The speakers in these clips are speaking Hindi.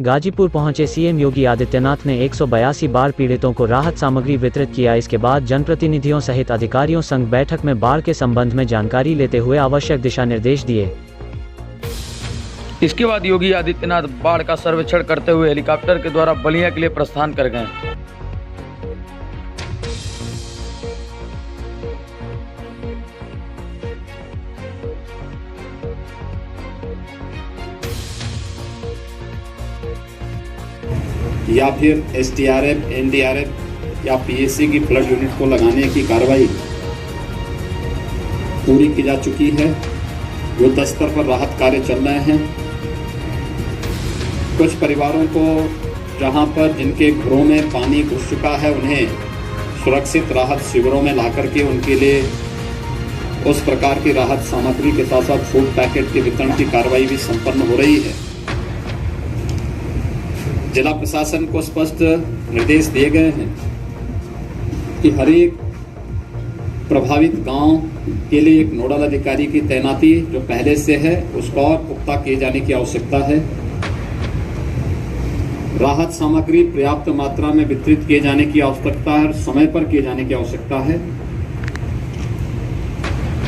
गाजीपुर पहुंचे सीएम योगी आदित्यनाथ ने 182 बाढ़ पीड़ितों को राहत सामग्री वितरित किया। इसके बाद जनप्रतिनिधियों सहित अधिकारियों संग बैठक में बाढ़ के संबंध में जानकारी लेते हुए आवश्यक दिशा निर्देश दिए। इसके बाद योगी आदित्यनाथ बाढ़ का सर्वेक्षण करते हुए हेलीकॉप्टर के द्वारा बलिया के लिए प्रस्थान कर गए। या फिर एसडीआरएफ, एनडीआरएफ या पीएसी की फ्लड यूनिट को लगाने की कार्रवाई पूरी की जा चुकी है। युद्ध स्तर पर राहत कार्य चल रहे हैं। कुछ परिवारों को जहां पर जिनके घरों में पानी घुस चुका है उन्हें सुरक्षित राहत शिविरों में ला करके उनके लिए उस प्रकार की राहत सामग्री के साथ साथ फूड पैकेट के वितरण की कार्रवाई भी संपन्न हो रही है। जिला प्रशासन को स्पष्ट निर्देश दिए गए हैं कि हर एक प्रभावित गांव के लिए एक नोडल अधिकारी की तैनाती जो पहले से है उसको और पुख्ता किए जाने की आवश्यकता है। राहत सामग्री पर्याप्त मात्रा में वितरित किए जाने की आवश्यकता है और समय पर किए जाने की आवश्यकता है।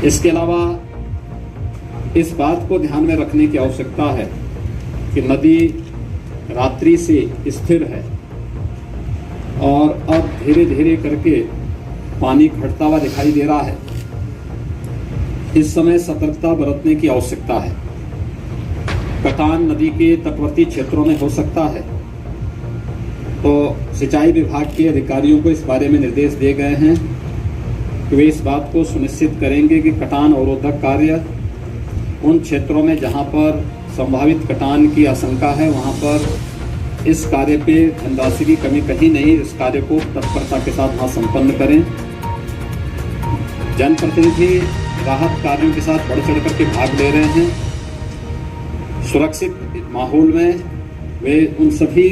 इसके अलावा इस बात को ध्यान में रखने की आवश्यकता है कि नदी रात्रि से स्थिर है और अब धीरे धीरे करके पानी घटता हुआ दिखाई दे रहा है। इस समय सतर्कता बरतने की आवश्यकता है। कटान नदी के तटवर्ती क्षेत्रों में हो सकता है, तो सिंचाई विभाग के अधिकारियों को इस बारे में निर्देश दिए गए हैं कि वे इस बात को सुनिश्चित करेंगे कि कटान अवरोधक कार्य उन क्षेत्रों में जहां पर संभावित कटान की आशंका है वहां पर इस कार्य पे धनराशि की कमी कहीं नहीं, इस कार्य को तत्परता के साथ वहां संपन्न करें। जनप्रतिनिधि राहत कार्यों के साथ बढ़ चढ़ करके भाग ले रहे हैं। सुरक्षित माहौल में वे उन सभी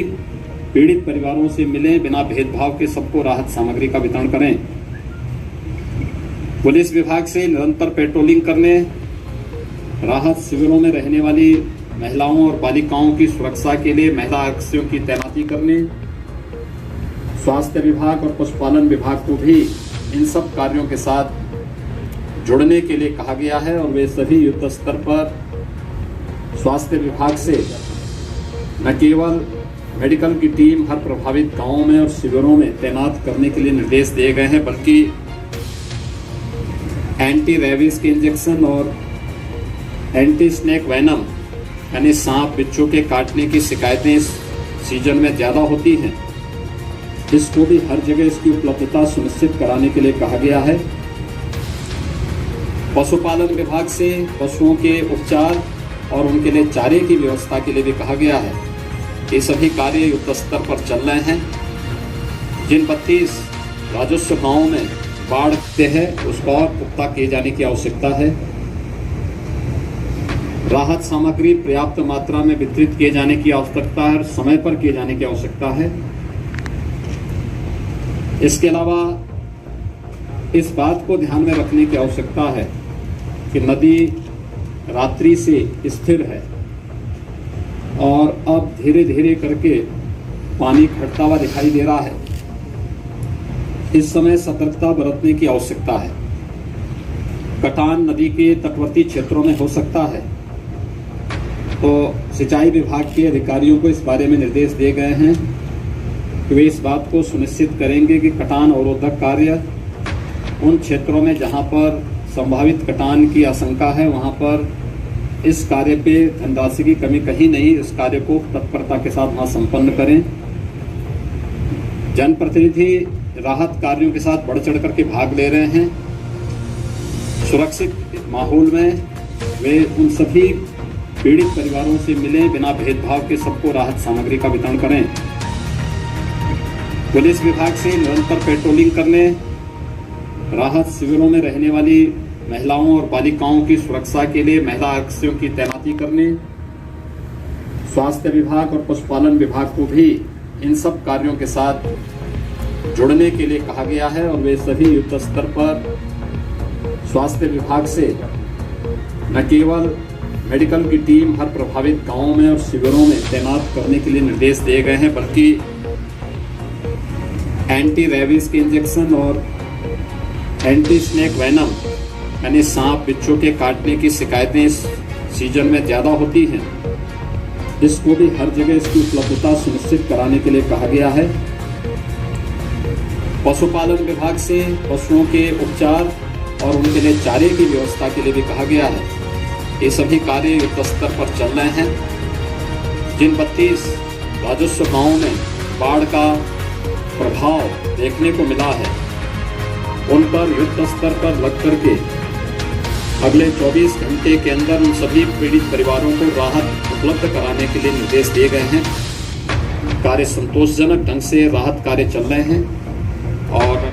पीड़ित परिवारों से मिलें, बिना भेदभाव के सबको राहत सामग्री का वितरण करें। पुलिस विभाग से निरंतर पेट्रोलिंग करने, राहत शिविरों में रहने वाली महिलाओं और बालिकाओं की सुरक्षा के लिए महिला आरक्षियों की तैनाती करने, स्वास्थ्य विभाग और पशुपालन विभाग को भी इन सब कार्यों के साथ जुड़ने के लिए कहा गया है और वे सभी युद्ध स्तर पर स्वास्थ्य विभाग से न केवल मेडिकल की टीम हर प्रभावित गांवों में और शिविरों में तैनात करने के लिए निर्देश दिए गए हैं, बल्कि एंटी रेबीज के इंजेक्शन और एंटी स्नेक वेनम यानी सांप बिच्छू के काटने की शिकायतें इस सीजन में ज़्यादा होती हैं। इसको भी हर जगह इसकी उपलब्धता सुनिश्चित कराने के लिए कहा गया है। पशुपालन विभाग से पशुओं के उपचार और उनके लिए चारे की व्यवस्था के लिए भी कहा गया है। ये सभी कार्य युद्ध स्तर पर चल रहे हैं। जिन 32 राजस्व गांवों में बाढ़ है उसको और पुख्ता किए जाने की आवश्यकता है। राहत सामग्री पर्याप्त मात्रा में वितरित किए जाने की आवश्यकता है और समय पर किए जाने की आवश्यकता है। इसके अलावा इस बात को ध्यान में रखने की आवश्यकता है कि नदी रात्रि से स्थिर है और अब धीरे धीरे करके पानी घटता हुआ दिखाई दे रहा है। इस समय सतर्कता बरतने की आवश्यकता है। कटान नदी के तटवर्ती क्षेत्रों में हो सकता है, तो सिंचाई विभाग के अधिकारियों को इस बारे में निर्देश दिए गए हैं कि वे इस बात को सुनिश्चित करेंगे कि कटान अवरोधक कार्य उन क्षेत्रों में जहां पर संभावित कटान की आशंका है वहां पर इस कार्य पे धनराशि की कमी कहीं नहीं, इस कार्य को तत्परता के साथ वहां संपन्न करें। जनप्रतिनिधि राहत कार्यों के साथ बढ़ चढ़ करके भाग ले रहे हैं। सुरक्षित माहौल में वे उन सभी पीड़ित परिवारों से मिलें, बिना भेदभाव के सबको राहत सामग्री का वितरण करें। पुलिस विभाग से निरंतर पेट्रोलिंग करने, राहत शिविरों में रहने वाली महिलाओं और बालिकाओं की सुरक्षा के लिए महिला आरक्षियों की तैनाती करने, स्वास्थ्य विभाग और पशुपालन विभाग को भी इन सब कार्यों के साथ जुड़ने के लिए कहा गया है और वे सभी युद्ध स्तर पर स्वास्थ्य विभाग से न केवल मेडिकल की टीम हर प्रभावित गांवों में और शिविरों में तैनात करने के लिए निर्देश दिए गए हैं, बल्कि एंटी रेबीज के इंजेक्शन और एंटी स्नेक वेनम यानी सांप बिच्छू के काटने की शिकायतें इस सीजन में ज़्यादा होती हैं। इसको भी हर जगह इसकी उपलब्धता सुनिश्चित कराने के लिए कहा गया है। पशुपालन विभाग से पशुओं के उपचार और उनके लिए चारे की व्यवस्था के लिए भी कहा गया है। ये सभी कार्य युद्ध स्तर पर चल रहे हैं। जिन 32 राजस्व गांवों में बाढ़ का प्रभाव देखने को मिला है, उन पर युद्ध स्तर पर लग करके अगले 24 घंटे के अंदर उन सभी पीड़ित परिवारों को राहत उपलब्ध कराने के लिए निर्देश दिए गए हैं। कार्य संतोषजनक ढंग से राहत कार्य चल रहे हैं और